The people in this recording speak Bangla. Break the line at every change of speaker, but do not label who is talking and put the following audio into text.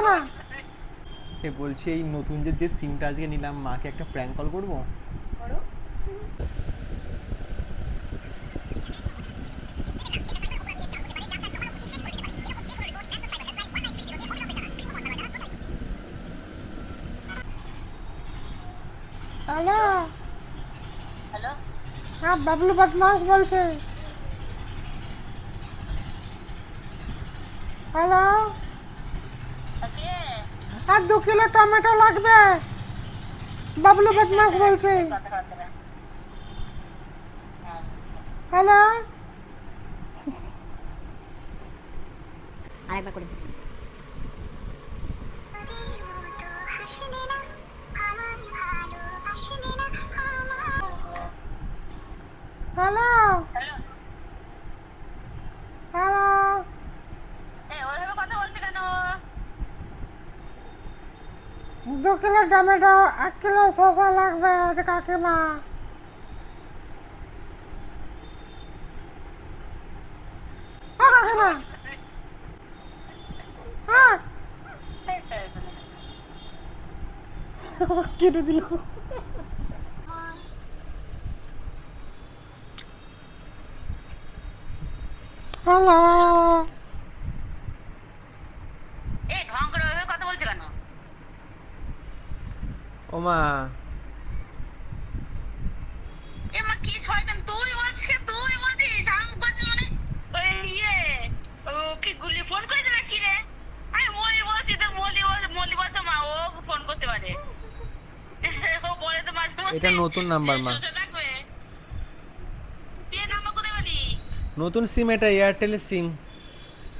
মা
বলছি এই নতুন যে সিমটা আজকে নিলাম, মাকে একটা প্র্যাঙ্ক কল করবো।
করো। হ্যালো।
হ্যালো।
হ্যাঁ বাবলু বদমাস বলছে। হ্যালো।
কে?
আর 2 কিলো টমেটো লাগবে। বাবলু বদমাস বলছে। হ্যালো।
আরেকবার করে
হ্যালো।
হ্যালো।
হ্যালো।
ওইভাবে কথা বলছে কেন?
2 কিলো টমেটো 1 কিলো শসা লাগবে কাকিমা। কাকিমা হ্যাঁ কেটে দিল। হ্যালো।
ঢং করে ওইভাবে কথা বলছে কেন?
ও মা,
মা কি শয়তান, তুই বলছিস আমি বলছি মানে ওই ও কি গুলি ফোন করে দেবে কি রে? আমি মলি বলছি তো মলি বলছে মা ও ফোন করতে পারে। ও বলে তো মাঝে মধ্যে
এটা নতুন নাম্বার মা,
শোষা থাকবে। তুই নাম্বার কোথায় পেলি?
নতুন সিম, এটা এয়ারটেলের সিম।